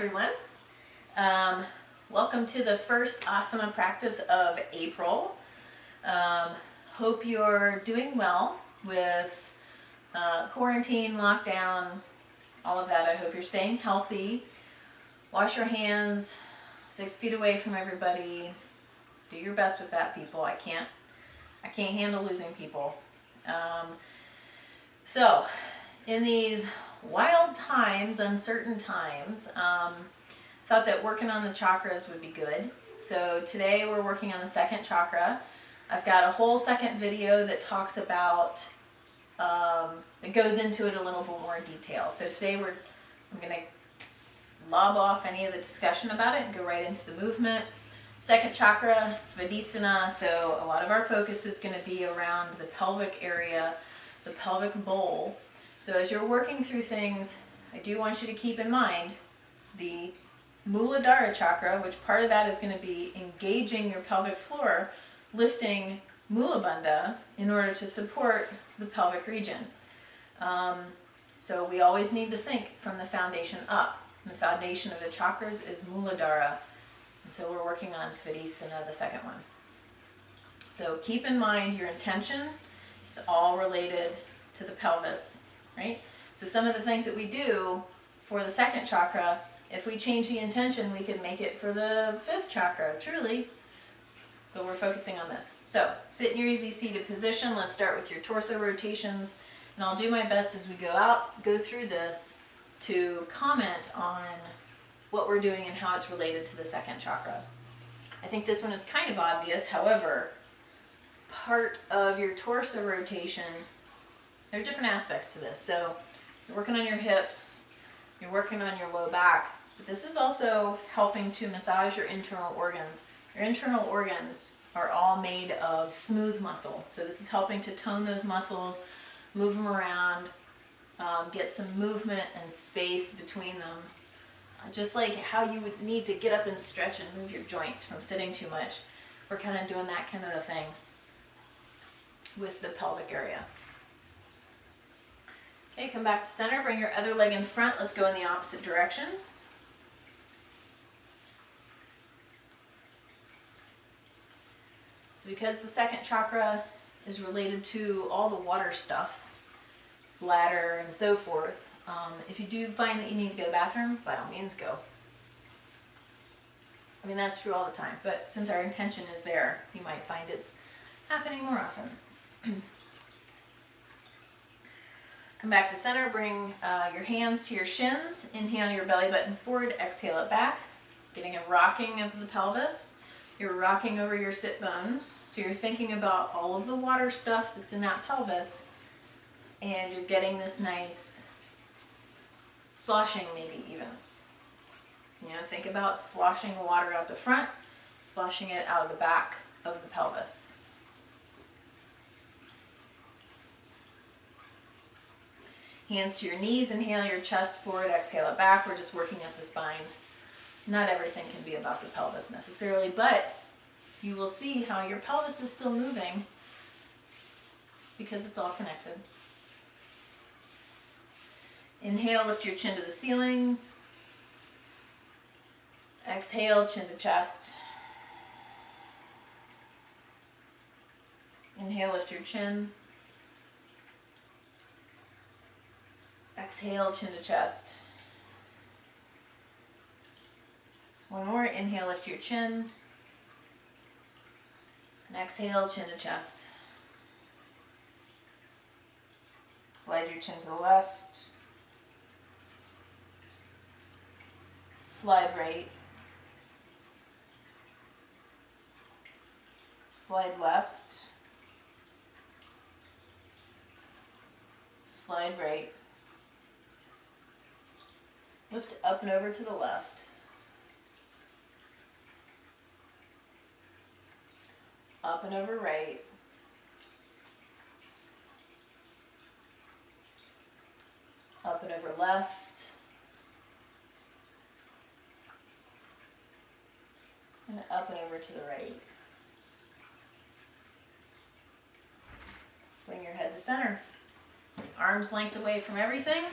everyone. Welcome to the first Asana practice of April. Hope you're doing well with quarantine, lockdown, all of that. I hope you're staying healthy. Wash your hands 6 feet away from everybody. Do your best with that, people. I can't handle losing people. So in these wild times, uncertain times, thought that working on the chakras would be good. So today we're working on the second chakra. I've got a whole second video that talks about, it goes into it a little bit more detail. So today I'm going to lob off any of the discussion about it and go right into the movement. Second chakra, Svadhisthana, so a lot of our focus is going to be around the pelvic area, the pelvic bowl. So as you're working through things, I do want you to keep in mind the Muladhara chakra, which part of that is going to be engaging your pelvic floor, lifting Mula Bandha in order to support the pelvic region. So we always need to think from the foundation up. And the foundation of the chakras is Muladhara. And so we're working on Svadhisthana, the second one. So keep in mind your intention is all related to the pelvis, right? So some of the things that we do for the second chakra, if we change the intention, we could make it for the fifth chakra, truly. But we're focusing on this. So sit in your easy seated position. Let's start with your torso rotations. And I'll do my best as we go through this to comment on what we're doing and how it's related to the second chakra. I think this one is kind of obvious. However, part of your torso rotation, there are different aspects to this. So you're working on your hips, you're working on your low back, but this is also helping to massage your internal organs. Your internal organs are all made of smooth muscle. So this is helping to tone those muscles, move them around, get some movement and space between them. Just like how you would need to get up and stretch and move your joints from sitting too much. We're kind of doing that kind of a thing with the pelvic area. Okay, come back to center, bring your other leg in front. Let's go in the opposite direction. So because the second chakra is related to all the water stuff, bladder and so forth, if you do find that you need to go to the bathroom, by all means go. I mean, that's true all the time, but since our intention is there, you might find it's happening more often. Come back to center, bring your hands to your shins, inhale your belly button forward, exhale it back, getting a rocking of the pelvis. You're rocking over your sit bones, so you're thinking about all of the water stuff that's in that pelvis, and you're getting this nice sloshing, maybe even. You know, think about sloshing water out the front, sloshing it out of the back of the pelvis. Hands to your knees, inhale your chest forward, exhale it back. We're just working up the spine. Not everything can be about the pelvis necessarily, but you will see how your pelvis is still moving because it's all connected. Inhale, lift your chin to the ceiling. Exhale, chin to chest. Inhale, lift your chin. Exhale, chin to chest. One more, inhale, lift your chin. And exhale, chin to chest. Slide your chin to the left. Slide right. Slide left. Slide right. Lift up and over to the left. Up and over right. Up and over left. And up and over to the right. Bring your head to center. Arms length away from everything.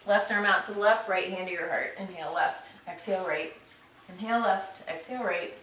Left arm out to the left, right hand to your heart. Inhale left, exhale right. Inhale left, exhale right.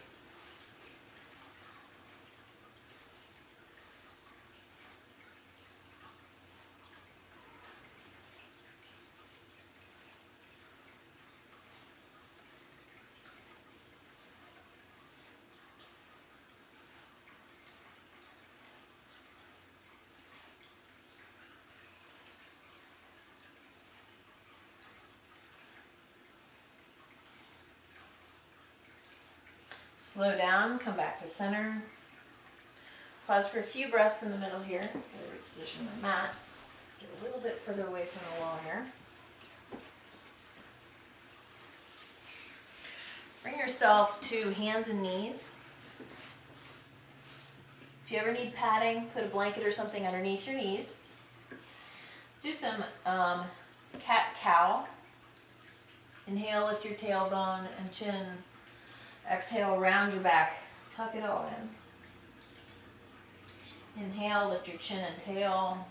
Slow down, come back to center. Pause for a few breaths in the middle here. I'm going to reposition my mat. Get a little bit further away from the wall here. Bring yourself to hands and knees. If you ever need padding, put a blanket or something underneath your knees. Do some cat-cow. Inhale, lift your tailbone and chin. Exhale, round your back. Tuck it all in. Inhale, lift your chin and tail.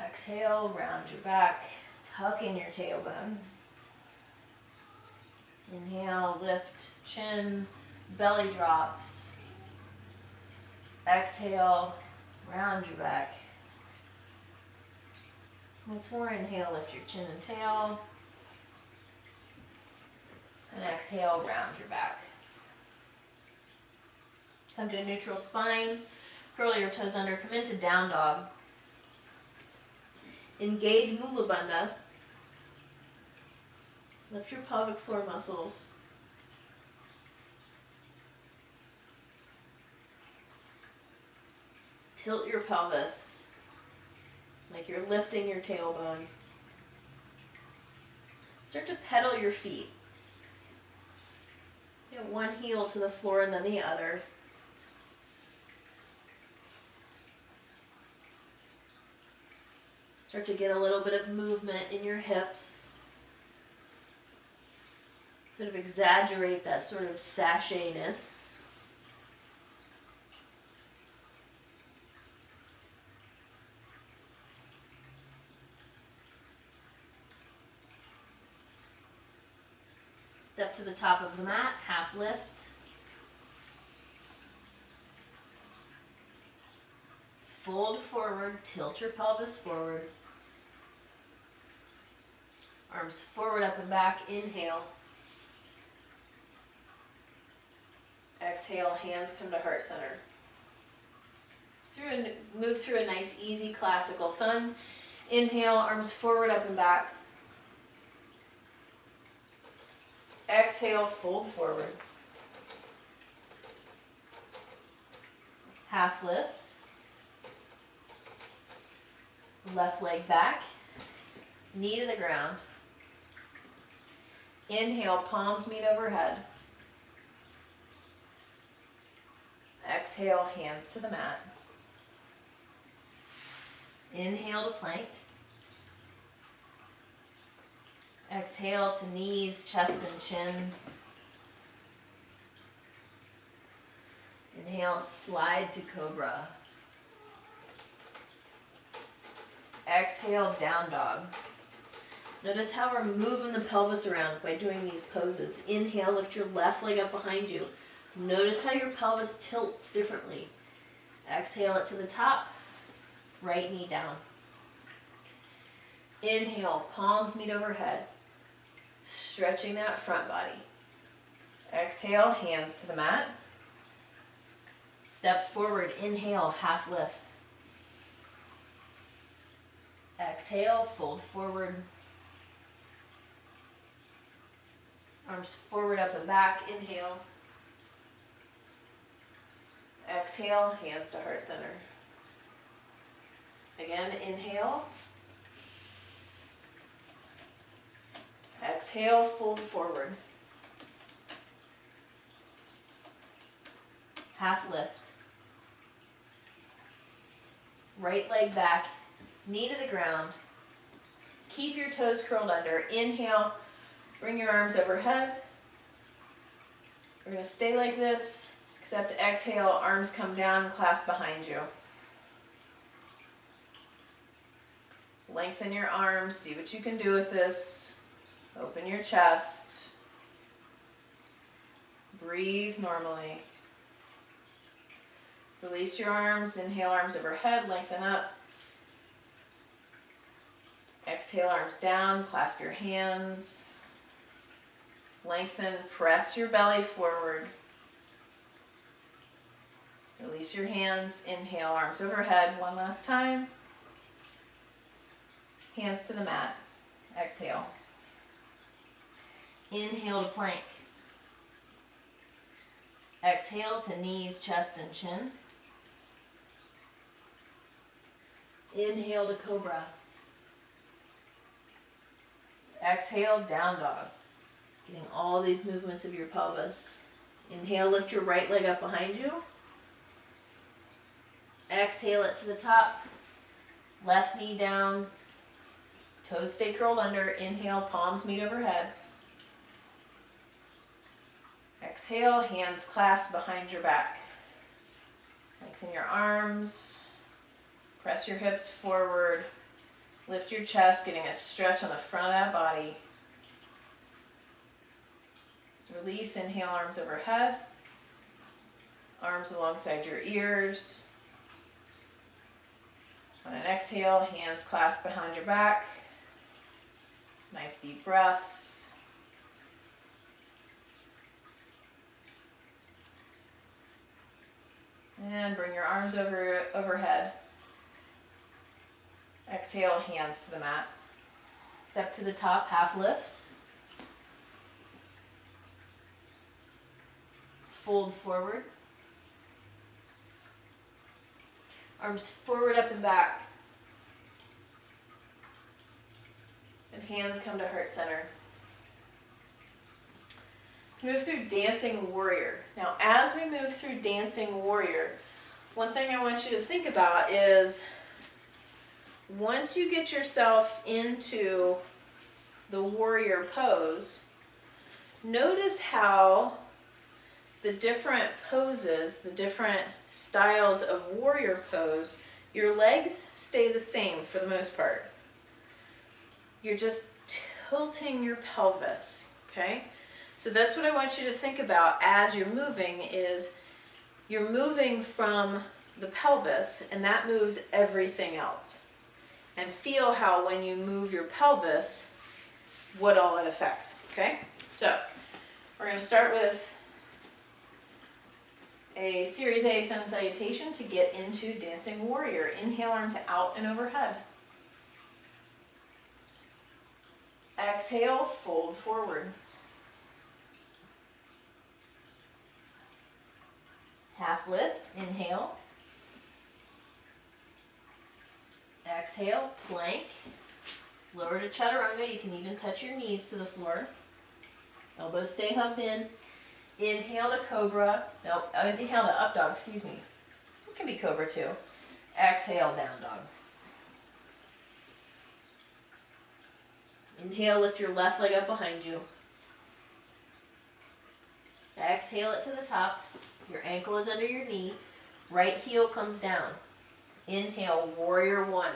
Exhale, round your back. Tuck in your tailbone. Inhale, lift, chin, belly drops. Exhale, round your back. Once more, inhale, lift your chin and tail. And exhale, round your back. Come to a neutral spine. Curl your toes under, come into down dog. Engage Mula Bandha. Lift your pelvic floor muscles. Tilt your pelvis like you're lifting your tailbone. Start to pedal your feet. Get one heel to the floor and then the other. Start to get a little bit of movement in your hips. Sort of exaggerate that sort of sachet-ness. Step to the top of the mat, half lift. Fold forward, tilt your pelvis forward. Arms forward, up and back, inhale. Exhale, hands come to heart center. Move through a nice, easy, classical sun. Inhale, arms forward, up and back. Exhale, fold forward. Half lift. Left leg back. Knee to the ground. Inhale, palms meet overhead. Exhale, hands to the mat. Inhale to plank. Exhale to knees, chest, and chin. Inhale, slide to cobra. Exhale, down dog. Notice how we're moving the pelvis around by doing these poses. Inhale, lift your left leg up behind you. Notice how your pelvis tilts differently. Exhale it to the top, right knee down. Inhale, palms meet overhead. Stretching that front body. Exhale, hands to the mat. Step forward, inhale, half lift. Exhale, fold forward. Arms forward, up and back, inhale. Exhale, hands to heart center. Again, inhale. Exhale, fold forward. Half lift. Right leg back, knee to the ground. Keep your toes curled under. Inhale, bring your arms overhead. We're going to stay like this, except exhale, arms come down, clasp behind you. Lengthen your arms, see what you can do with this. Open your chest. Breathe normally. Release your arms, inhale arms overhead, lengthen up. Exhale arms down, clasp your hands. Lengthen, press your belly forward. Release your hands, inhale arms overhead, one last time. Hands to the mat, exhale. Inhale to plank. Exhale to knees, chest, and chin. Inhale to cobra. Exhale, down dog. Getting all these movements of your pelvis. Inhale, lift your right leg up behind you. Exhale it to the top. Left knee down. Toes stay curled under. Inhale, palms meet overhead. Exhale, hands clasp behind your back. Lengthen your arms. Press your hips forward. Lift your chest, getting a stretch on the front of that body. Release, inhale, arms overhead. Arms alongside your ears. On an exhale, hands clasped behind your back. Nice deep breaths. And bring your arms overhead. Exhale, hands to the mat. Step to the top, half lift. Fold forward. Arms forward, up and back. And hands come to heart center. Let's move through Dancing Warrior. Now, as we move through Dancing Warrior, one thing I want you to think about is once you get yourself into the warrior pose, notice how the different poses, the different styles of warrior pose, your legs stay the same for the most part. You're just tilting your pelvis, okay? So that's what I want you to think about as you're moving is you're moving from the pelvis and that moves everything else. And feel how when you move your pelvis, what all it affects, okay? So we're going to start with a Series A Sun Salutation to get into Dancing Warrior. Inhale, arms out and overhead. Exhale, fold forward. Half lift, inhale. Exhale, plank. Lower to chaturanga. You can even touch your knees to the floor. Elbows stay hugged in. Inhale to cobra. No, inhale to up dog, excuse me. It can be cobra too. Exhale, down dog. Inhale, lift your left leg up behind you. Exhale it to the top. Your ankle is under your knee. Right heel comes down. Inhale, warrior one.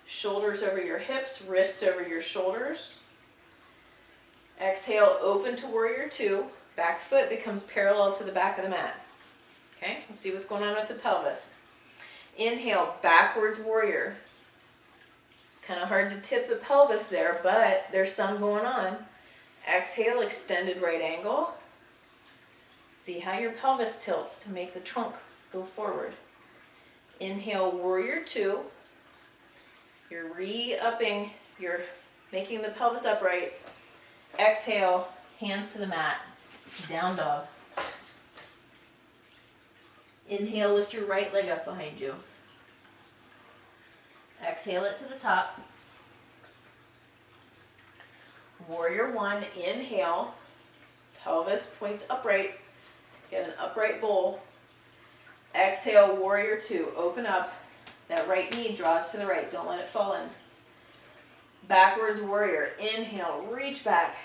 Shoulders over your hips, wrists over your shoulders. Exhale, open to warrior two. Back foot becomes parallel to the back of the mat. Okay, let's see what's going on with the pelvis. Inhale, backwards warrior. It's kind of hard to tip the pelvis there, but there's some going on. Exhale, extended right angle. See how your pelvis tilts to make the trunk go forward. Inhale, warrior two. You're re-upping, you're making the pelvis upright. Exhale, hands to the mat. Down dog. Inhale, lift your right leg up behind you. Exhale it to the top. Warrior one, inhale. Pelvis points upright. Get an upright bowl. Exhale, warrior two. Open up. That right knee draws to the right. Don't let it fall in. Backwards warrior. Inhale, reach back.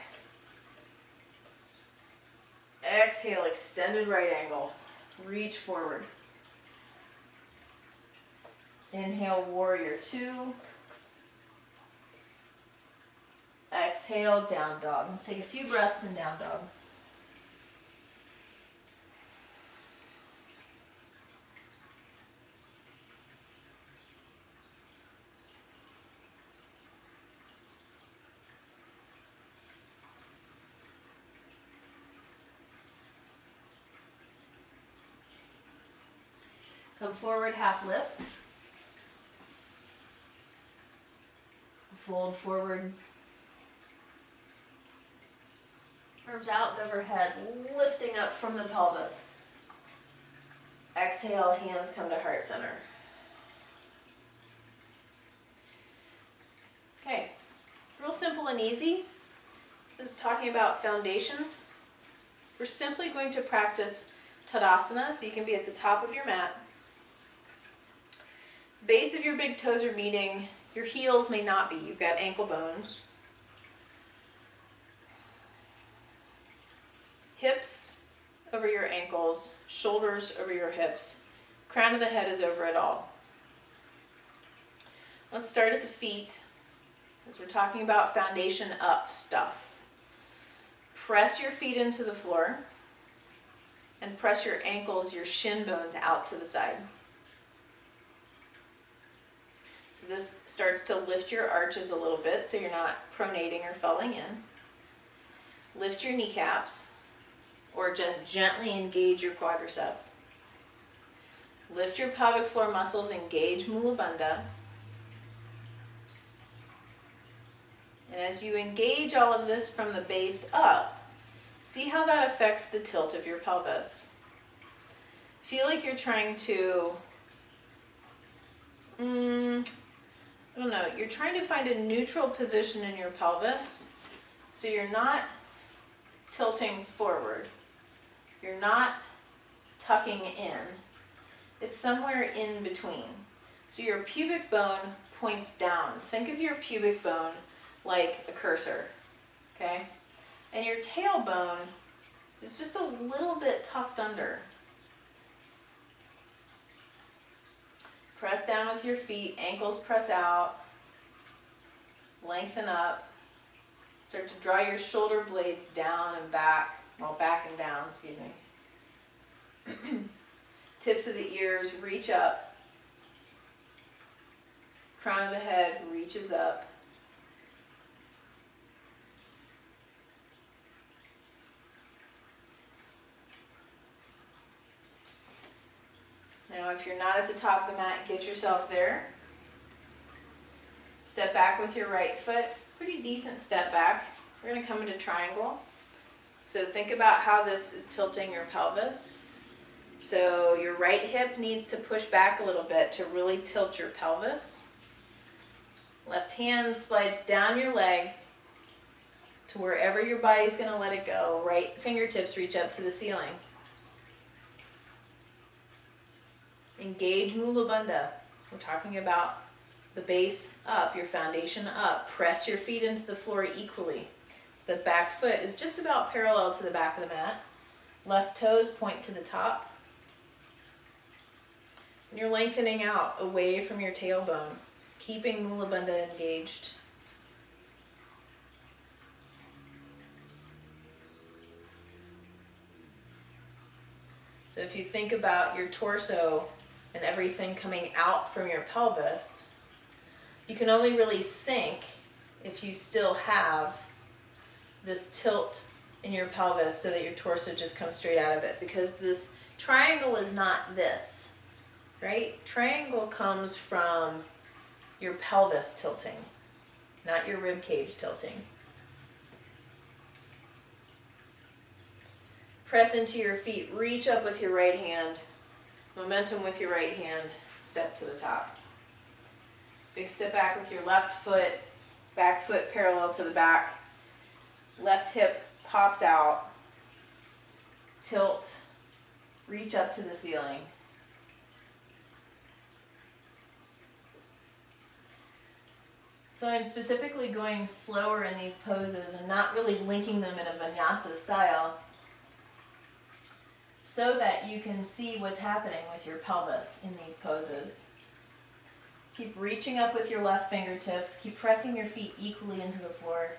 Exhale, extended right angle. Reach forward. Inhale, warrior two. exhale, down dog. Let's take a few breaths in down dog. Come forward, half lift. Fold forward. Arms out and overhead, lifting up from the pelvis. Exhale, hands come to heart center. Okay, real simple and easy. This is talking about foundation. We're simply going to practice Tadasana, so you can be at the top of your mat. Base of your big toes are meeting. Your heels may not be. You've got ankle bones. Hips over your ankles, shoulders over your hips. Crown of the head is over it all. Let's start at the feet, as we're talking about foundation up stuff. Press your feet into the floor and press your ankles, your shin bones out to the side. So this starts to lift your arches a little bit so you're not pronating or falling in. Lift your kneecaps, or just gently engage your quadriceps. Lift your pelvic floor muscles, engage Mula Bandha. And as you engage all of this from the base up, see how that affects the tilt of your pelvis. Feel like you're trying to, you're trying to find a neutral position in your pelvis so you're not tilting forward. You're not tucking in. It's somewhere in between. So your pubic bone points down. Think of your pubic bone like a cursor, okay? And your tailbone is just a little bit tucked under. Press down with your feet, ankles press out, lengthen up. Start to draw your shoulder blades down and back, back and down, excuse me. Tips of the ears reach up. Crown of the head reaches up. Now if you're not at the top of the mat, get yourself there. Step back with your right foot. Pretty decent step back. We're going to come into triangle. So think about how this is tilting your pelvis. So your right hip needs to push back a little bit to really tilt your pelvis. Left hand slides down your leg to wherever your body's going to let it go. Right fingertips reach up to the ceiling. Engage Mula Bandha. We're talking about the base up, your foundation up. Press your feet into the floor equally. So the back foot is just about parallel to the back of the mat. Left toes point to the top. And you're lengthening out away from your tailbone, keeping Mula Bandha engaged. So if you think about your torso and everything coming out from your pelvis, you can only really sink if you still have this tilt in your pelvis so that your torso just comes straight out of it, because this triangle is not this, right? Triangle comes from your pelvis tilting, not your rib cage tilting. Press into your feet, reach up with your right hand, momentum with your right hand, step to the top. Big step back with your left foot, back foot parallel to the back. Left hip pops out, tilt, reach up to the ceiling. So I'm specifically going slower in these poses and not really linking them in a vinyasa style so that you can see what's happening with your pelvis in these poses. Keep reaching up with your left fingertips. Keep pressing your feet equally into the floor.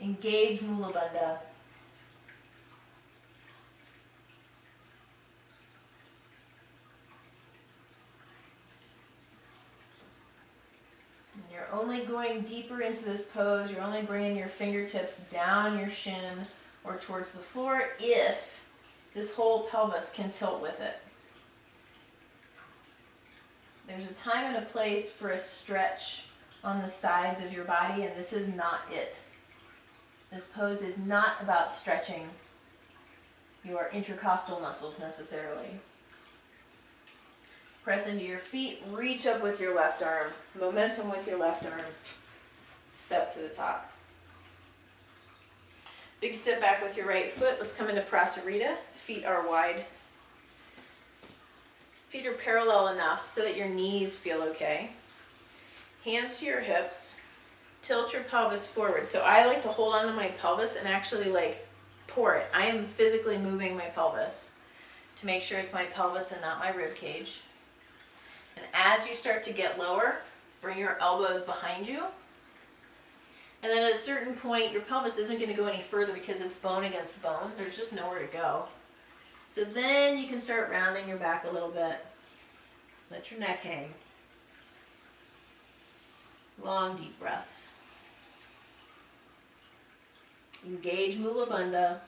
Engage Mula Bandha. And you're only going deeper into this pose. You're only bringing your fingertips down your shin or towards the floor if this whole pelvis can tilt with it. There's a time and a place for a stretch on the sides of your body, and this is not it. This pose is not about stretching your intercostal muscles necessarily. Press into your feet, reach up with your left arm, momentum with your left arm, step to the top. Big step back with your right foot. Let's come into Prasarita. Feet are wide. Feet are parallel enough so that your knees feel okay. Hands to your hips. Tilt your pelvis forward. So I like to hold onto my pelvis and actually like pour it. I am physically moving my pelvis to make sure it's my pelvis and not my rib cage. And as you start to get lower, bring your elbows behind you. And then at a certain point, your pelvis isn't going to go any further because it's bone against bone. There's just nowhere to go. So then you can start rounding your back a little bit. Let your neck hang. Long, deep breaths. Engage Mula Bandha.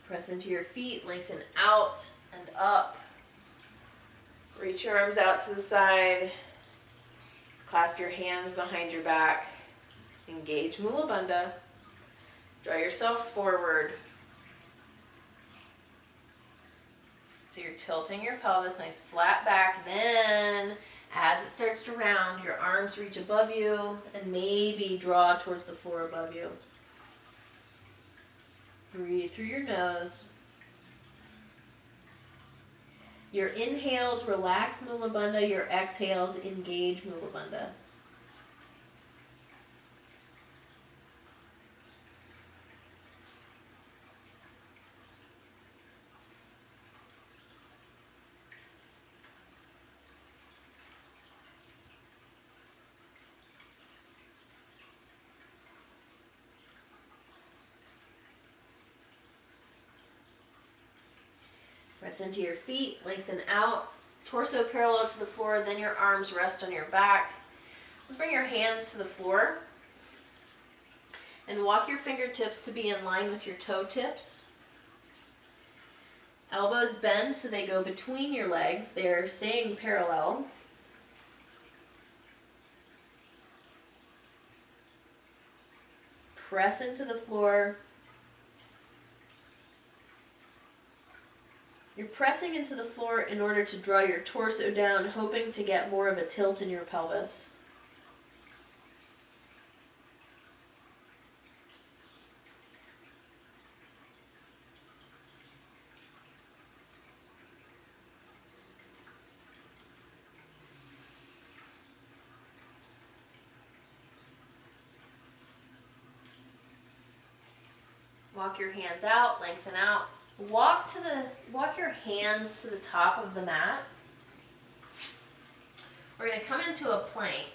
Press into your feet, lengthen out and up. Reach your arms out to the side. Clasp your hands behind your back. Engage Mula Bandha. Draw yourself forward. So you're tilting your pelvis, nice flat back. Then, as it starts to round, your arms reach above you and maybe draw towards the floor above you. Breathe through your nose. Your inhales, relax Mula Bandha. Your exhales, engage Mula Bandha. Press into your feet, lengthen out, torso parallel to the floor, then your arms rest on your back. Let's bring your hands to the floor and walk your fingertips to be in line with your toe tips. Elbows bend so they go between your legs. They're staying parallel. Press into the floor. You're pressing into the floor in order to draw your torso down, hoping to get more of a tilt in your pelvis. Walk your hands out, lengthen out. Walk your hands to the top of the mat. We're going to come into a plank.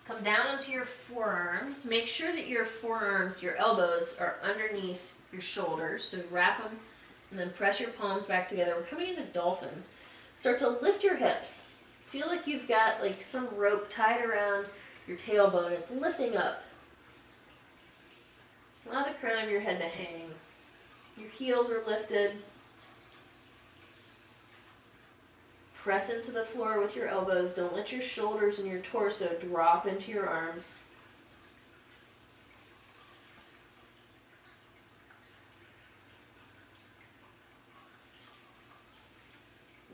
Come down onto your forearms. Make sure that your forearms, your elbows, are underneath your shoulders. So wrap them and then press your palms back together. We're coming into dolphin. Start to lift your hips. Feel like you've got like some rope tied around your tailbone. It's lifting up. Allow the crown of your head to hang. Your heels are lifted. Press into the floor with your elbows. Don't let your shoulders and your torso drop into your arms.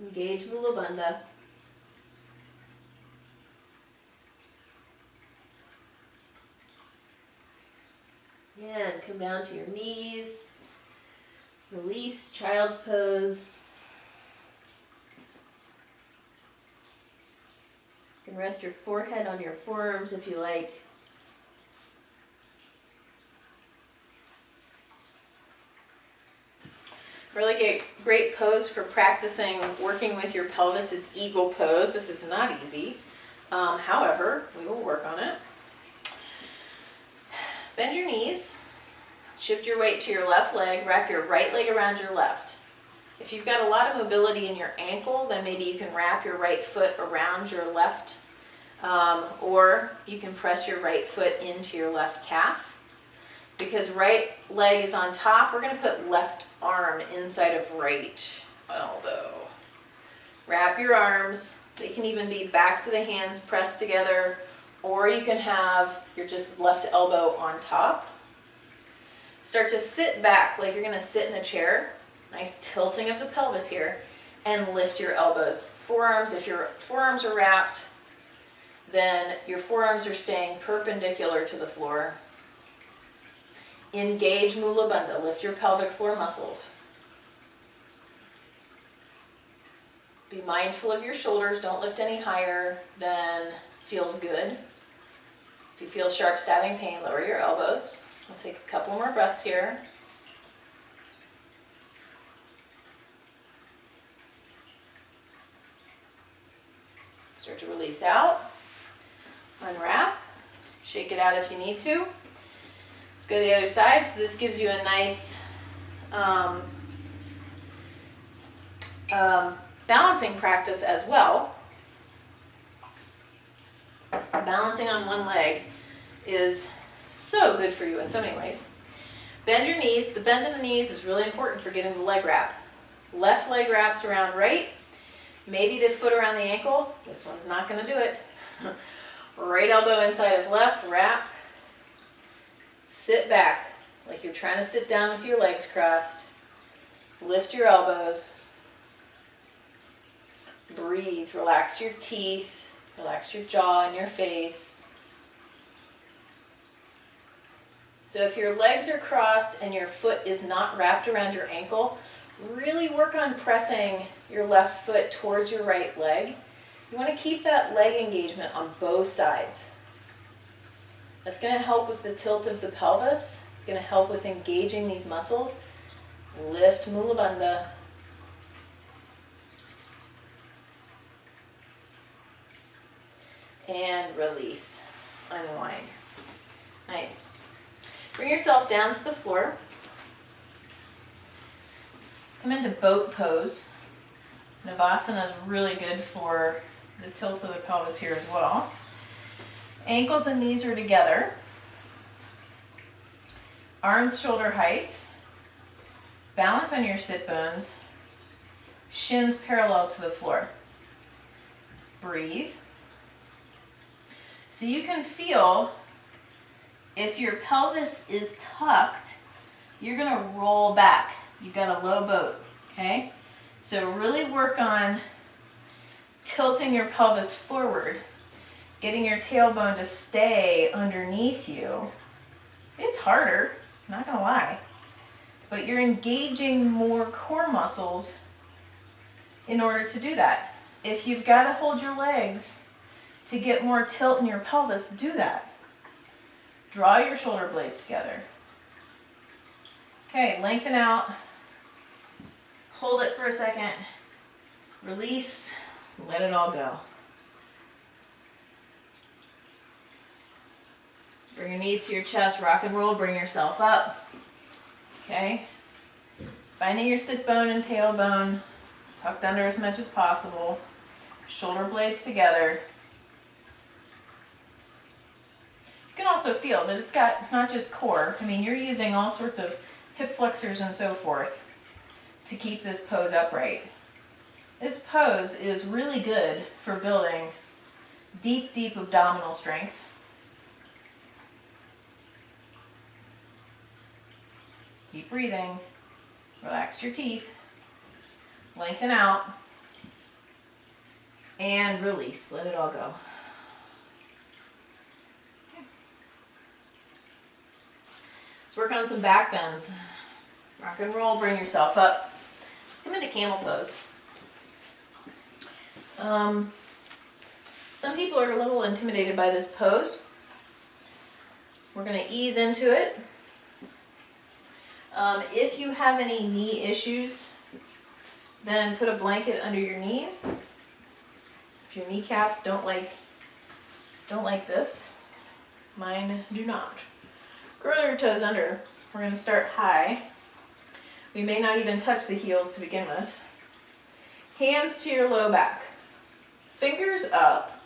Engage Mula Bandha. And come down to your knees. Release, child's pose. You can rest your forehead on your forearms if you like. Really great pose for practicing working with your pelvis is eagle pose. This is not easy. However, we will work on it. Bend your knees. Shift your weight to your left leg. Wrap your right leg around your left. If you've got a lot of mobility in your ankle, then maybe you can wrap your right foot around your left, or you can press your right foot into your left calf. Because right leg is on top, we're going to put left arm inside of right elbow. Wrap your arms. They can even be backs of the hands pressed together, or you can have your just left elbow on top. Start to sit back like you're going to sit in a chair. Nice tilting of the pelvis here. And lift your elbows. Forearms, if your forearms are wrapped, then your forearms are staying perpendicular to the floor. Engage Mula Bandha. Lift your pelvic floor muscles. Be mindful of your shoulders. Don't lift any higher than feels good. If you feel sharp stabbing pain, lower your elbows. We'll take a couple more breaths here. Start to release out. Unwrap. Shake it out if you need to. Let's go to the other side. So this gives you a nice balancing practice as well. Balancing on one leg is so good for you in so many ways. Bend your knees. The bend in the knees is really important for getting the leg wrap. Left leg wraps around right. Maybe the foot around the ankle. This one's not going to do it. Right elbow inside of left, wrap. Sit back like you're trying to sit down with your legs crossed. Lift your elbows. Breathe. Relax your teeth. Relax your jaw and your face. So if your legs are crossed and your foot is not wrapped around your ankle, really work on pressing your left foot towards your right leg. You want to keep that leg engagement on both sides. That's going to help with the tilt of the pelvis. It's going to help with engaging these muscles. Lift Mula Bandha. And release. Unwind. Nice. Bring yourself down to the floor. Let's come into boat pose. Navasana is really good for the tilt of the pelvis here as well. Ankles and knees are together. Arms shoulder height. Balance on your sit bones. Shins parallel to the floor. Breathe. So you can feel if your pelvis is tucked, you're going to roll back. You've got a low boat, okay? So really work on tilting your pelvis forward, getting your tailbone to stay underneath you. It's harder, not gonna lie, but you're engaging more core muscles in order to do that. If you've got to hold your legs to get more tilt in your pelvis, do that. Draw your shoulder blades together. Okay, lengthen out. Hold it for a second. Release. Let it all go. Bring your knees to your chest. Rock and roll. Bring yourself up. Okay. Finding your sit bone and tailbone tucked under as much as possible. Shoulder blades together. You can also feel that it's not just core. I mean, you're using all sorts of hip flexors and so forth to keep this pose upright. This pose is really good for building deep, deep abdominal strength. Keep breathing. Relax your teeth. Lengthen out. And release. Let it all go. Okay. Let's work on some back bends. Rock and roll. Bring yourself up. Let's come into camel pose. Some people are a little intimidated by this pose. We're going to ease into it. If you have any knee issues, then put a blanket under your knees. If your kneecaps don't like this, mine do not. Curl your toes under. We're going to start high. We may not even touch the heels to begin with. Hands to your low back. Fingers up,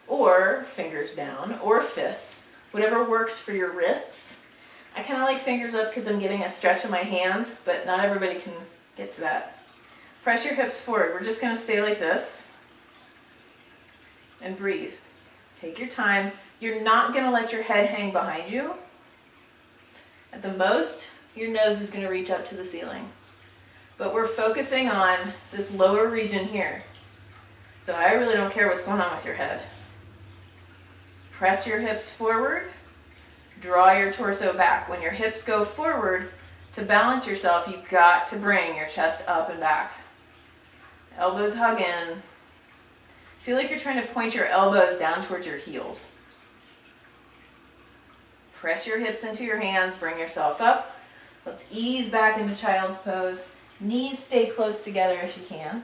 or fingers down, or fists. Whatever works for your wrists. I kind of like fingers up because I'm getting a stretch in my hands, but not everybody can get to that. Press your hips forward. We're just going to stay like this. And breathe. Take your time. You're not going to let your head hang behind you. At the most, your nose is going to reach up to the ceiling. But we're focusing on this lower region here. So I really don't care what's going on with your head. Press your hips forward. Draw your torso back. When your hips go forward, to balance yourself, you've got to bring your chest up and back. Elbows hug in. Feel like you're trying to point your elbows down towards your heels. Press your hips into your hands, bring yourself up. Let's ease back into child's pose. Knees stay close together if you can.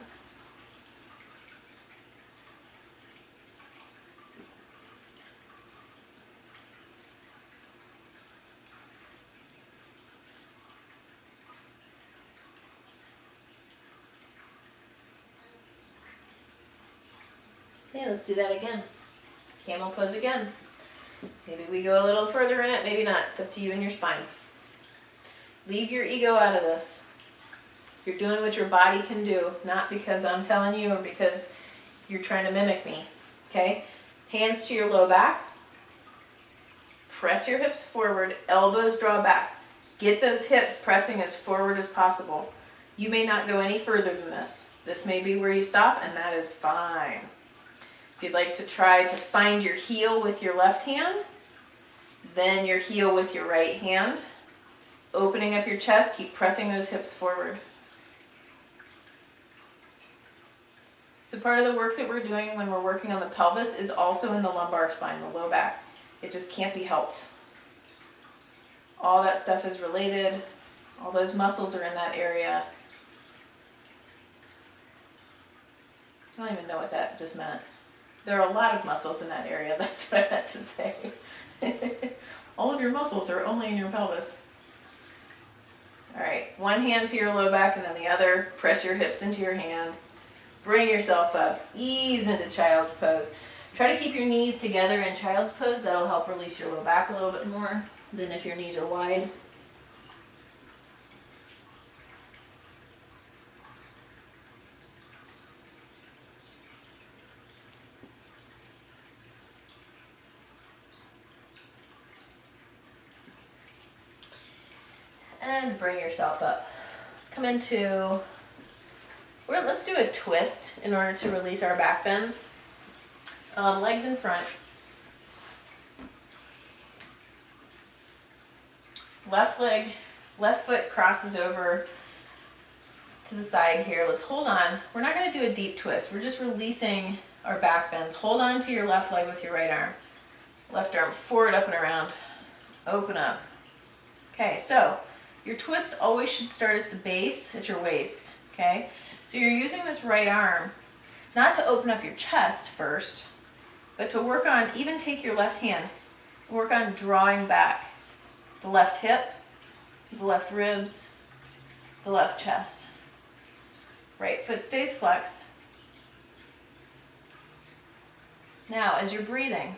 Okay, let's do that again. Camel pose again. Maybe we go a little further in it, maybe not. It's up to you and your spine. Leave your ego out of this. You're doing what your body can do, not because I'm telling you or because you're trying to mimic me. Okay? Hands to your low back. Press your hips forward, elbows draw back. Get those hips pressing as forward as possible. You may not go any further than this. This may be where you stop, and that is fine. If you'd like to try to find your heel with your left hand, then your heel with your right hand. Opening up your chest, keep pressing those hips forward. So part of the work that we're doing when we're working on the pelvis is also in the lumbar spine, the low back. It just can't be helped. All that stuff is related. All those muscles are in that area. I don't even know what that just meant. There are a lot of muscles in that area. That's what I meant to say. All of your muscles are only in your pelvis. All right, one hand to your low back and then the other. Press your hips into your hand. Bring yourself up. Ease into child's pose. Try to keep your knees together in child's pose. That'll help release your low back a little bit more than if your knees are wide. And bring yourself up. Let's come into, let's do a twist in order to release our back bends. Legs in front. Left foot crosses over to the side here. Let's hold on. We're not going to do a deep twist. We're just releasing our back bends. Hold on to your left leg with your right arm. Left arm forward, up and around. Open up. Okay, so your twist always should start at the base, at your waist, okay? So you're using this right arm, not to open up your chest first, but to work on, even take your left hand, work on drawing back the left hip, the left ribs, the left chest. Right foot stays flexed. Now, as you're breathing,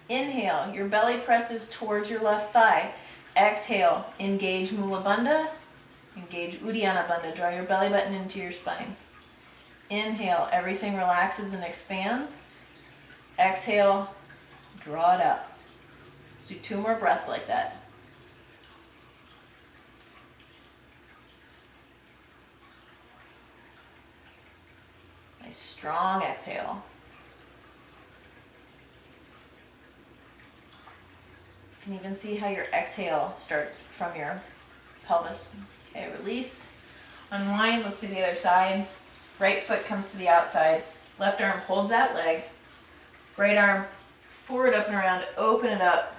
inhale, your belly presses towards your left thigh. Exhale, engage Mula Bandha, engage Uddiyana Bandha. Draw your belly button into your spine. Inhale, everything relaxes and expands. Exhale, draw it up. Let's do 2 more breaths like that. Nice strong exhale. You can even see how your exhale starts from your pelvis. Okay, release, unwind. Let's do the other side. Right foot comes to the outside. Left arm holds that leg. Right arm forward, up and around, open it up.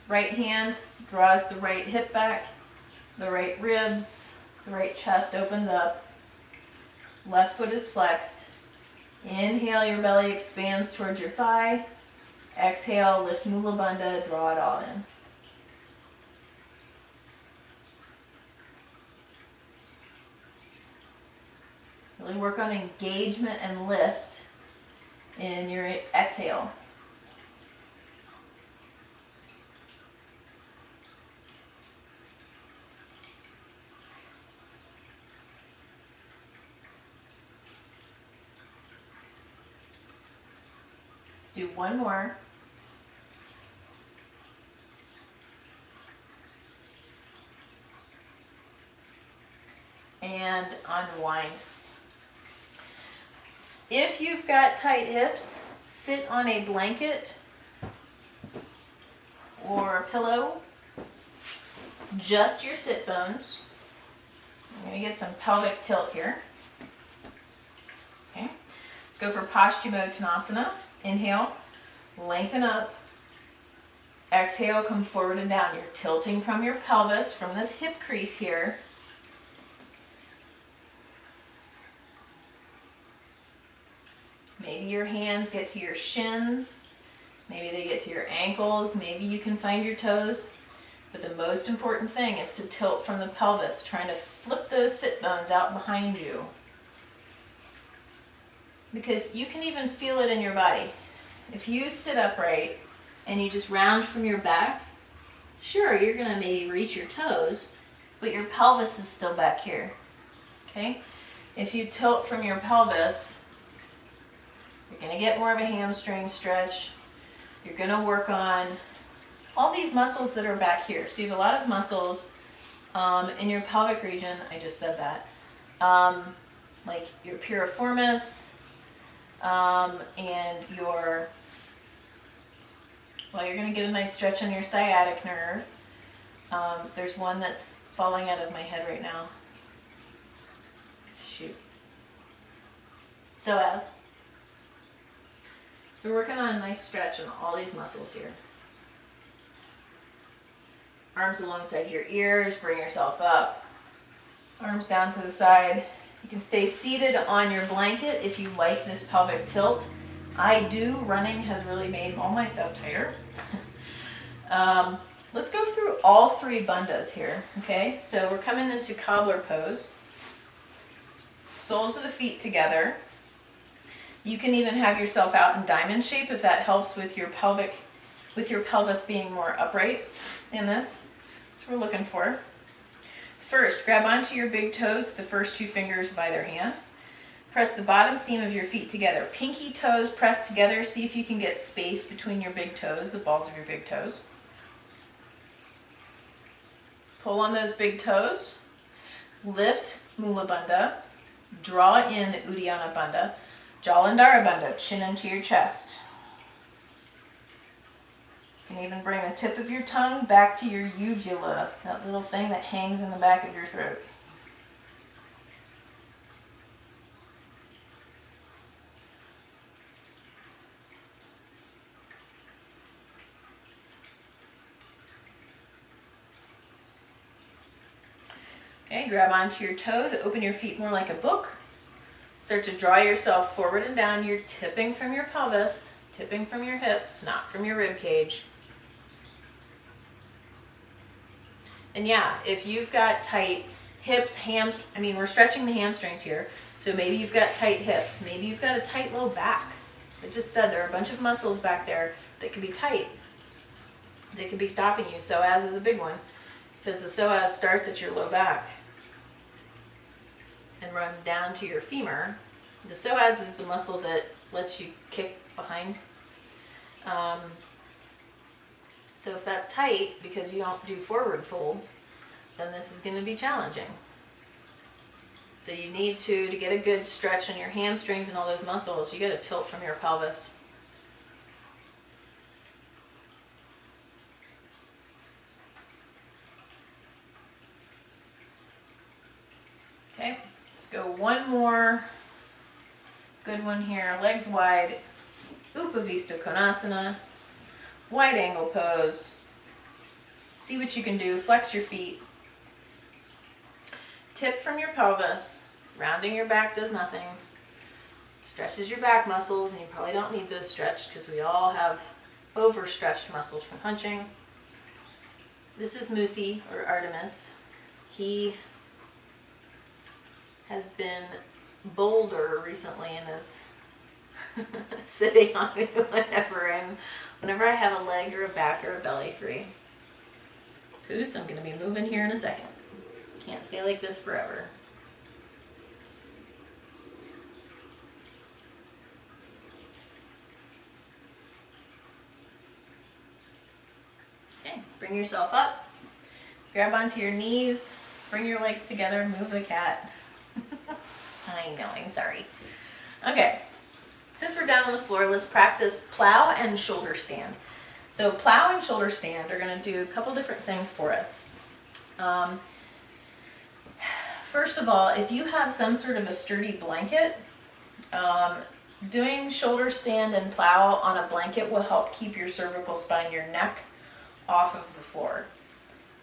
Right hand draws the right hip back, the right ribs, the right chest opens up. Left foot is flexed. Inhale, your belly expands towards your thigh. Exhale, lift Mula Bandha, draw it all in. Really work on engagement and lift in your exhale. Let's do one more. And unwind. If you've got tight hips, sit on a blanket or a pillow, just your sit bones. I'm going to get some pelvic tilt here. Okay, let's go for Paschimottanasana. Inhale, lengthen up. Exhale, come forward and down. You're tilting from your pelvis, from this hip crease here. Maybe your hands get to your shins, maybe they get to your ankles, maybe you can find your toes. But the most important thing is to tilt from the pelvis, trying to flip those sit bones out behind you. Because you can even feel it in your body. If you sit upright and you just round from your back, sure, you're going to maybe reach your toes, but your pelvis is still back here. Okay? If you tilt from your pelvis, you're going to get more of a hamstring stretch. You're going to work on all these muscles that are back here. So you have a lot of muscles in your pelvic region. I just said that. Like your piriformis and your, well, you're going to get a nice stretch on your sciatic nerve. There's one that's falling out of my head right now. Shoot. Psoas. So we're working on a nice stretch on all these muscles here. Arms alongside your ears, bring yourself up. Arms down to the side. You can stay seated on your blanket if you like this pelvic tilt. I do. Running has really made all my stuff tighter. Let's go through all three bandhas here, okay? So we're coming into cobbler pose. Soles of the feet together. You can even have yourself out in diamond shape if that helps with your pelvis being more upright in this. That's what we're looking for. First, grab onto your big toes, the first two fingers of either hand. Press the bottom seam of your feet together. Pinky toes pressed together. See if you can get space between your big toes, the balls of your big toes. Pull on those big toes. Lift Mula Bandha. Draw in Uddiyana Bandha. Jalandhara Bandha, chin into your chest. You can even bring the tip of your tongue back to your uvula, that little thing that hangs in the back of your throat. Okay, grab onto your toes, open your feet more like a book. Start to draw yourself forward and down. You're tipping from your pelvis, tipping from your hips, not from your rib cage. And yeah, if you've got tight hips, we're stretching the hamstrings here. So maybe you've got tight hips, maybe you've got a tight low back. I just said there are a bunch of muscles back there that could be tight. They could be stopping you. Psoas is a big one because the psoas starts at your low back and runs down to your femur. The psoas is the muscle that lets you kick behind. So if that's tight because you don't do forward folds, then this is going to be challenging. So you need to get a good stretch on your hamstrings and all those muscles, you got to tilt from your pelvis. Okay, let's go one more good one here. Legs wide, Upavista Konasana, wide angle pose. See what you can do, flex your feet. Tip from your pelvis, rounding your back does nothing. Stretches your back muscles, and you probably don't need those stretched because we all have overstretched muscles from punching. This is Moosey, or Artemis. He has been bolder recently and is sitting on me whenever I have a leg or a back or a belly free. Goose, I'm going to be moving here in a second. Can't stay like this forever. Okay, bring yourself up. Grab onto your knees. Bring your legs together. Move the cat. I know, I'm sorry. Okay, since we're down on the floor, let's practice plow and shoulder stand. So plow and shoulder stand are going to do a couple different things for us. First of all, if you have some sort of a sturdy blanket, doing shoulder stand and plow on a blanket will help keep your cervical spine, your neck, off of the floor.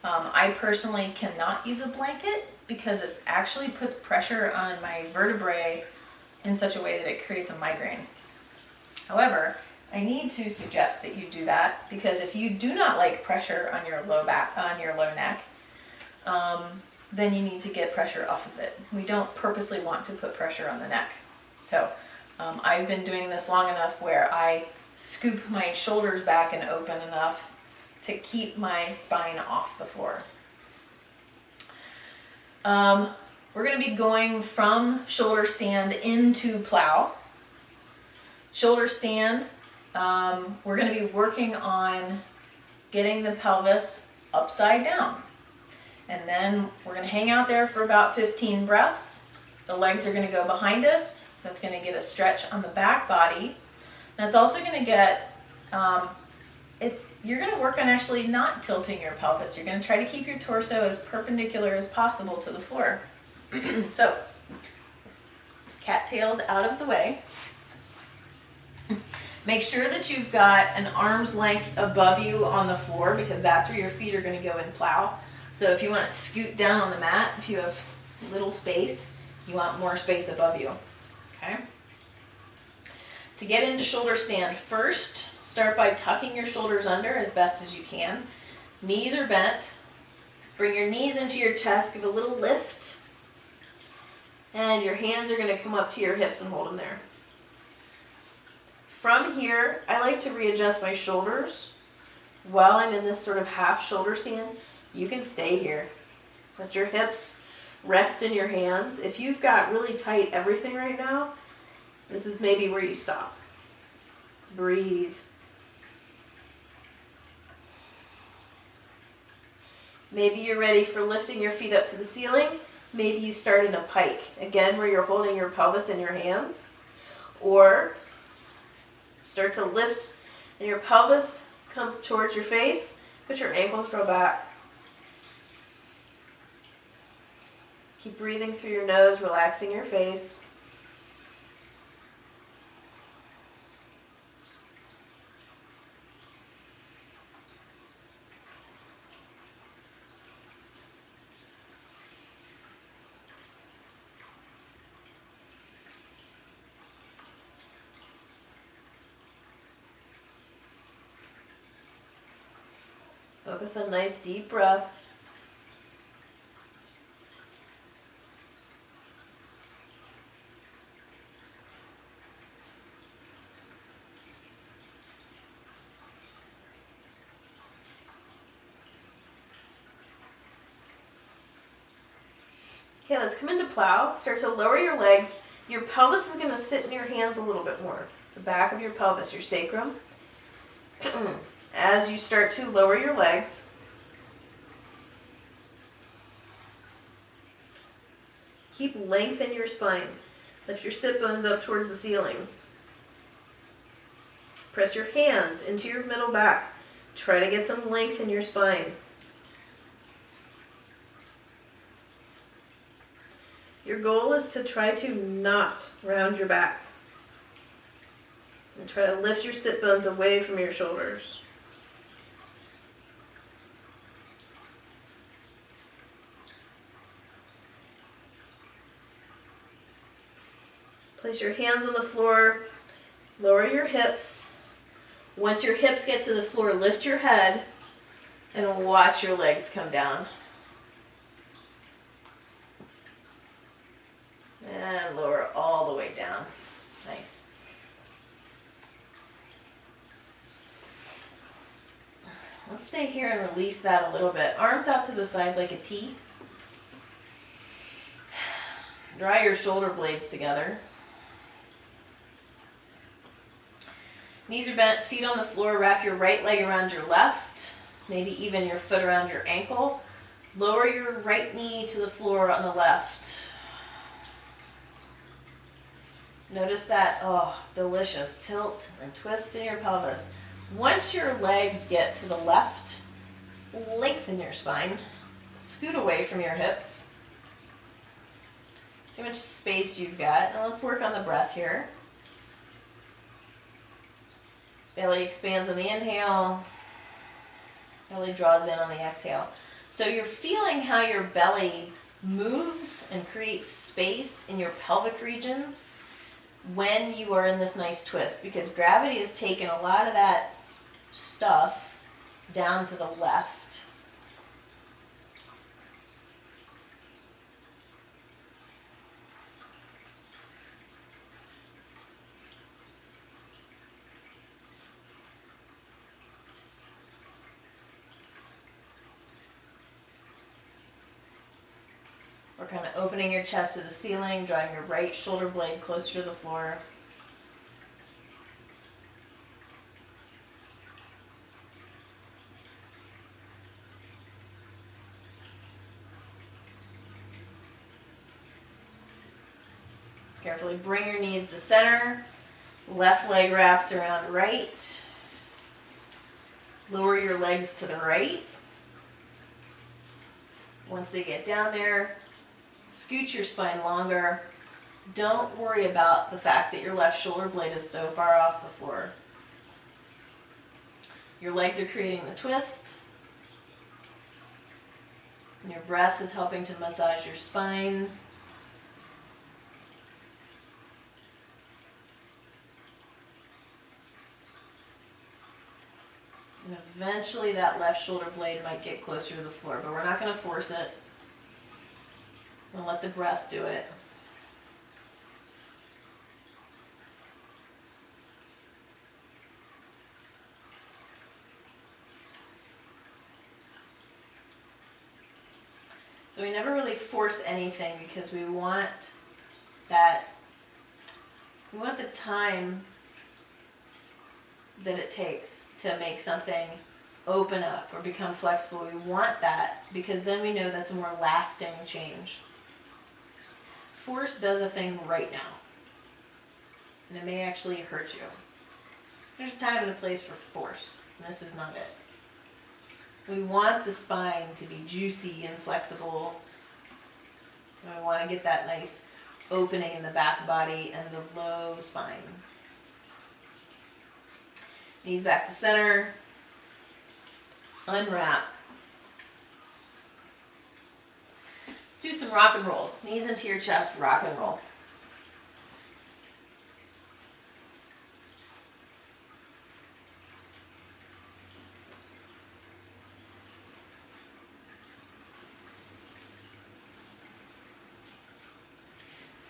I personally cannot use a blanket because it actually puts pressure on my vertebrae in such a way that it creates a migraine. However, I need to suggest that you do that because if you do not like pressure on your low back, on your low neck, then you need to get pressure off of it. We don't purposely want to put pressure on the neck. So I've been doing this long enough where I scoop my shoulders back and open enough to keep my spine off the floor. We're going to be going from shoulder stand into plow. Shoulder stand, we're going to be working on getting the pelvis upside down. And then we're going to hang out there for about 15 breaths. The legs are going to go behind us. That's going to get a stretch on the back body. That's also going to get, you're going to work on actually not tilting your pelvis. You're going to try to keep your torso as perpendicular as possible to the floor. So, cattails out of the way. Make sure that you've got an arm's length above you on the floor because that's where your feet are going to go in plow. So if you want to scoot down on the mat, if you have little space, you want more space above you. Okay? To get into shoulder stand, first, start by tucking your shoulders under as best as you can. Knees are bent. Bring your knees into your chest, give a little lift. And your hands are going to come up to your hips and hold them there. From here, I like to readjust my shoulders while I'm in this sort of half shoulder stand. You can stay here. Let your hips rest in your hands. If you've got really tight everything right now, this is maybe where you stop. Breathe. Maybe you're ready for lifting your feet up to the ceiling. Maybe you start in a pike, again where you're holding your pelvis in your hands. Or start to lift and your pelvis comes towards your face. Put your ankles draw back. Keep breathing through your nose, relaxing your face. Focus on nice deep breaths. Okay, let's come into plow. Start to lower your legs. Your pelvis is going to sit in your hands a little bit more. The back of your pelvis, your sacrum. As you start to lower your legs, keep length in your spine. Lift your sit bones up towards the ceiling. Press your hands into your middle back. Try to get some length in your spine. Your goal is to try to not round your back. And try to lift your sit bones away from your shoulders. Place your hands on the floor, lower your hips. Once your hips get to the floor, lift your head and watch your legs come down. And lower all the way down. Nice. Let's stay here and release that a little bit. Arms out to the side like a T. Draw your shoulder blades together. Knees are bent, feet on the floor. Wrap your right leg around your left, maybe even your foot around your ankle. Lower your right knee to the floor on the left. Notice that, oh, delicious tilt and twist in your pelvis. Once your legs get to the left, lengthen your spine. Scoot away from your hips. See how much space you've got. Now let's work on the breath here. Belly expands on the inhale. Belly draws in on the exhale. So you're feeling how your belly moves and creates space in your pelvic region when you are in this nice twist, because gravity has taken a lot of that stuff down to the left. We're kind of opening your chest to the ceiling, drawing your right shoulder blade closer to the floor. Carefully bring your knees to center. Left leg wraps around right. Lower your legs to the right. Once they get down there, scoot your spine longer. Don't worry about the fact that your left shoulder blade is so far off the floor. Your legs are creating the twist. And your breath is helping to massage your spine. And eventually that left shoulder blade might get closer to the floor, but we're not going to force it. We'll let the breath do it. So we never really force anything because we want the time that it takes to make something open up or become flexible. We want that because then we know that's a more lasting change. Force does a thing right now, and it may actually hurt you. There's a time and a place for force, and this is not it. We want the spine to be juicy and flexible, and we want to get that nice opening in the back body and the low spine. Knees back to center. Unwrap. Let's do some rock and rolls. Knees into your chest, rock and roll.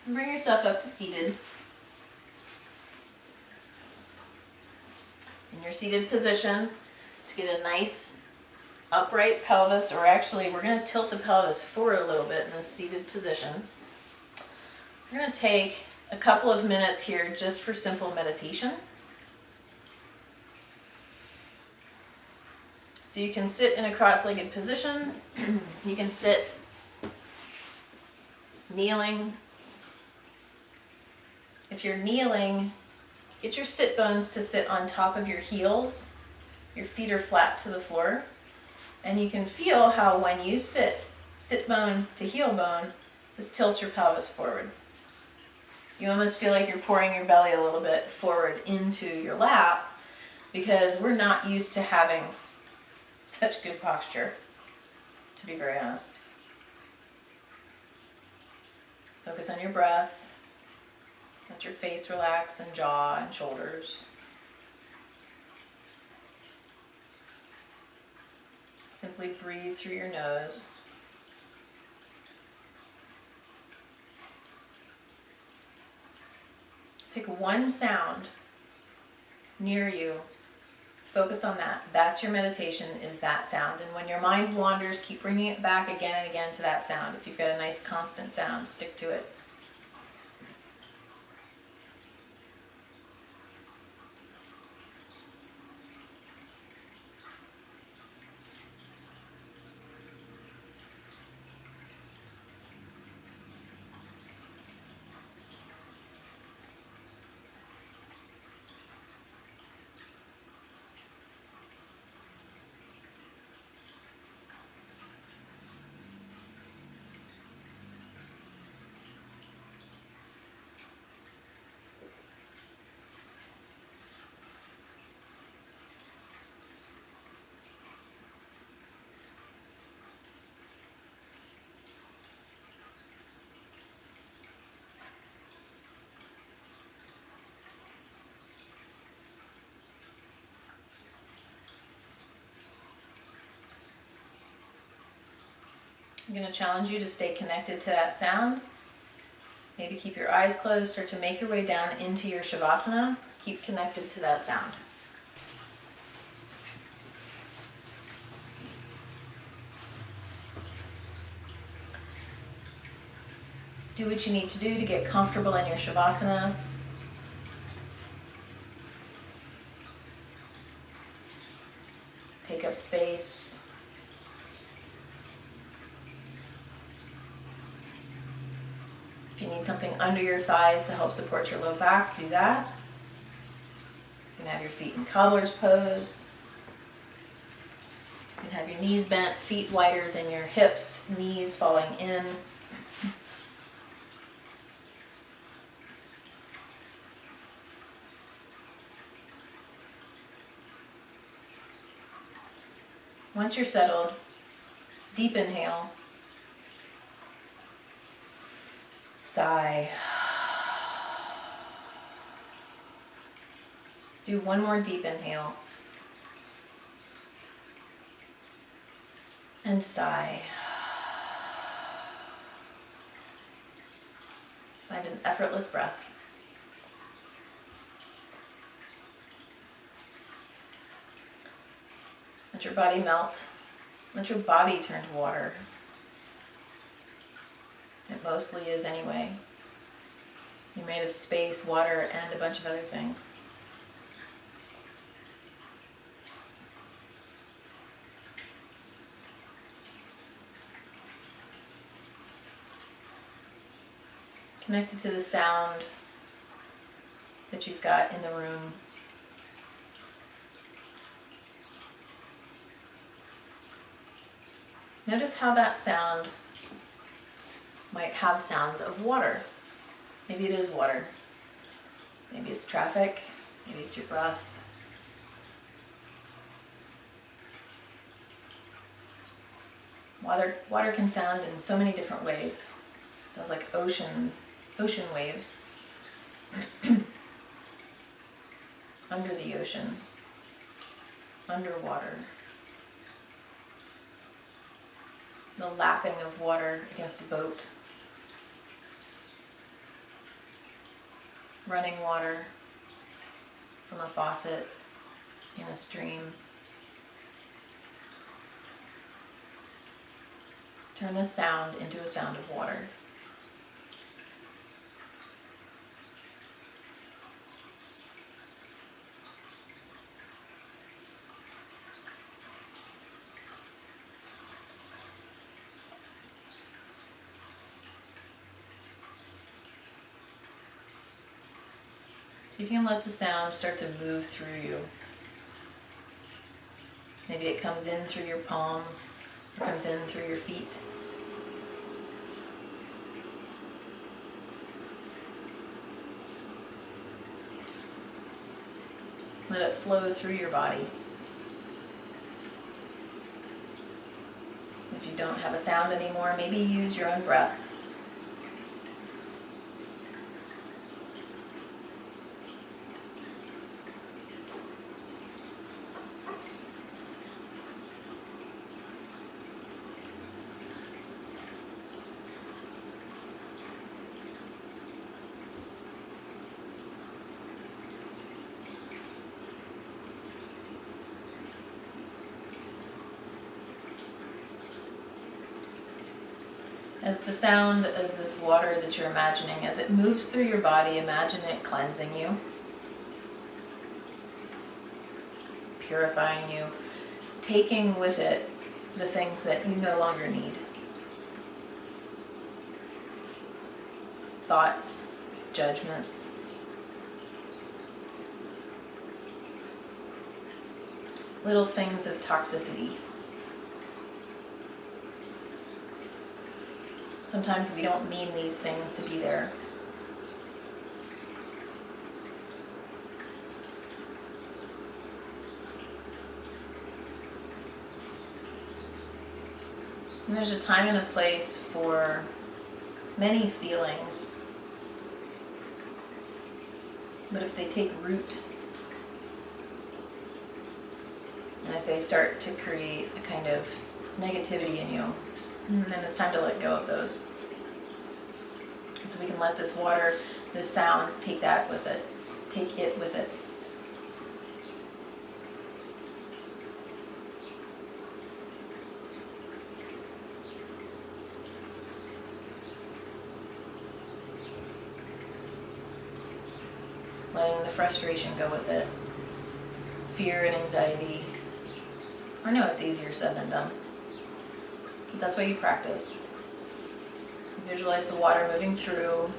And bring yourself up to seated. In your seated position, to get a nice upright pelvis, or actually we're going to tilt the pelvis forward a little bit in this seated position. We're going to take a couple of minutes here just for simple meditation. So you can sit in a cross-legged position. You can sit kneeling. If you're kneeling, get your sit bones to sit on top of your heels. Your feet are flat to the floor. And you can feel how when you sit bone to heel bone, this tilts your pelvis forward. You almost feel like you're pouring your belly a little bit forward into your lap because we're not used to having such good posture, to be very honest. Focus on your breath. Let your face relax and jaw and shoulders. Simply breathe through your nose. Pick one sound near you. Focus on that. That's your meditation, is that sound. And when your mind wanders, keep bringing it back again and again to that sound. If you've got a nice constant sound, stick to it. I'm going to challenge you to stay connected to that sound. Maybe keep your eyes closed, start to make your way down into your Shavasana. Keep connected to that sound. Do what you need to do to get comfortable in your Shavasana. Take up space. If you need something under your thighs to help support your low back, do that. You can have your feet in cobbler's pose. You can have your knees bent, feet wider than your hips, knees falling in. Once you're settled, deep inhale. Sigh. Let's do one more deep inhale. And sigh. Find an effortless breath. Let your body melt. Let your body turn to water. It mostly is anyway. You're made of space, water, and a bunch of other things. Connected to the sound that you've got in the room. Notice how that sound might have sounds of water. Maybe it is water. Maybe it's traffic. Maybe it's your breath. Water can sound in so many different ways. Sounds like ocean waves. Under the ocean. Underwater. The lapping of water against a boat. Running water from a faucet in a stream. Turn this sound into a sound of water. See if you can let the sound start to move through you. Maybe it comes in through your palms, or comes in through your feet. Let it flow through your body. If you don't have a sound anymore, maybe use your own breath. As the sound, as this water that you're imagining, as it moves through your body, imagine it cleansing you, purifying you, taking with it the things that you no longer need. Thoughts, judgments, little things of toxicity. Sometimes we don't mean these things to be there. And there's a time and a place for many feelings. But if they take root, and if they start to create a kind of negativity in you, then it's time to let go of those. And so we can let this water, this sound, take that with it. Take it with it. Letting the frustration go with it. Fear and anxiety. I know it's easier said than done. But that's why you practice. Visualize the water moving through,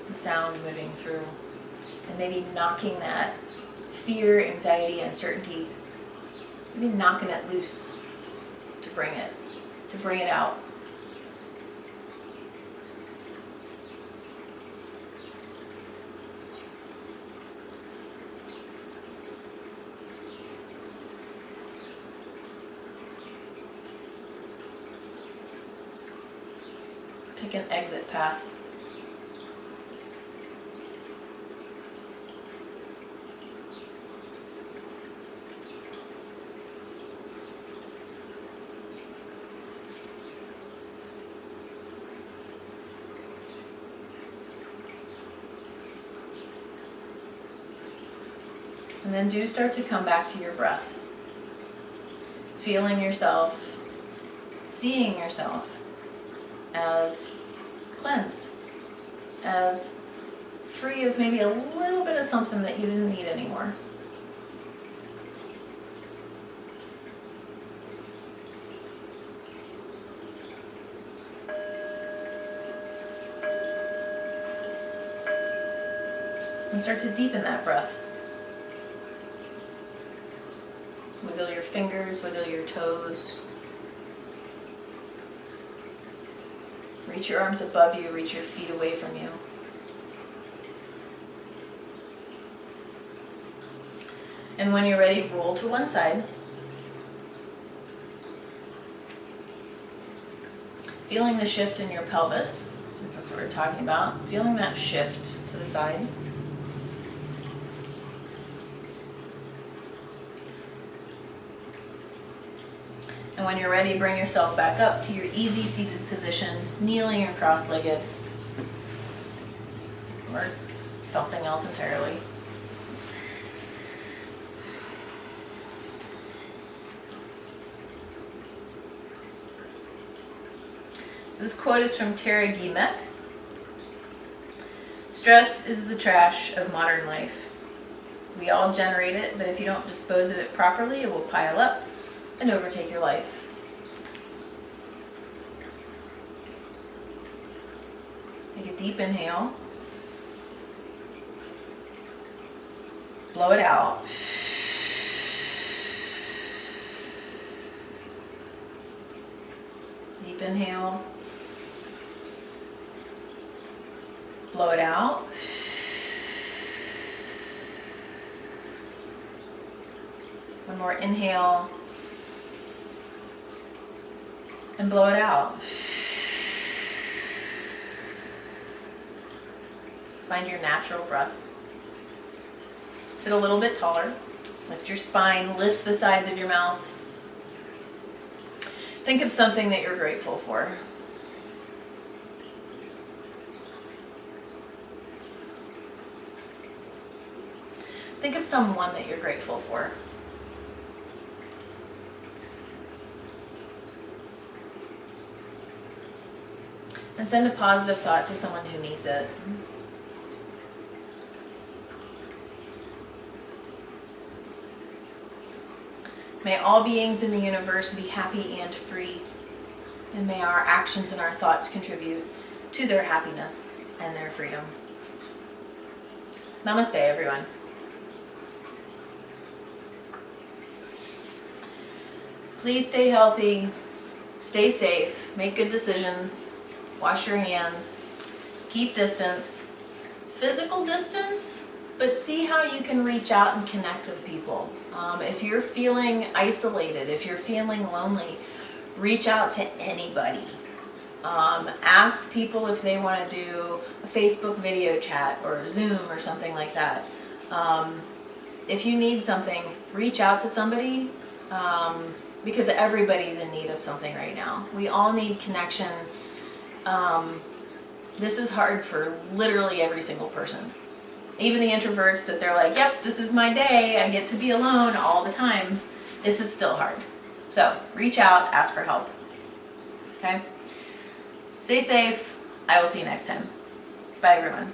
the sound moving through, and maybe knocking that fear, anxiety, uncertainty, maybe knocking it loose to bring it out. Pick an exit path. And then do start to come back to your breath. Feeling yourself, seeing yourself as cleansed, as free of maybe a little bit of something that you didn't need anymore. And start to deepen that breath. Wiggle your fingers, wiggle your toes. Reach your arms above you, reach your feet away from you. And when you're ready, roll to one side. Feeling the shift in your pelvis, since that's what we're talking about. Feeling that shift to the side. And when you're ready, bring yourself back up to your easy seated position, kneeling or cross-legged, or something else entirely. So this quote is from Tara Guillemette. Stress is the trash of modern life. We all generate it, but if you don't dispose of it properly, it will pile up and overtake your life. Take a deep inhale. Blow it out. Deep inhale. Blow it out. One more inhale. And blow it out. Find your natural breath. Sit a little bit taller. Lift your spine, lift the sides of your mouth. Think of something that you're grateful for. Think of someone that you're grateful for. And send a positive thought to someone who needs it. May all beings in the universe be happy and free, and may our actions and our thoughts contribute to their happiness and their freedom. Namaste, everyone. Please stay healthy, stay safe, make good decisions, wash your hands, keep distance, physical distance, but see how you can reach out and connect with people. If you're feeling isolated, if you're feeling lonely, reach out to anybody. Ask people if they want to do a Facebook video chat or a Zoom or something like that. If you need something, reach out to somebody, because everybody's in need of something right now. We all need connection. This is hard for literally every single person. Even the introverts that they're like, yep, this is my day, I get to be alone all the time. This is still hard. So reach out, ask for help. Okay? Stay safe. I will see you next time. Bye, everyone.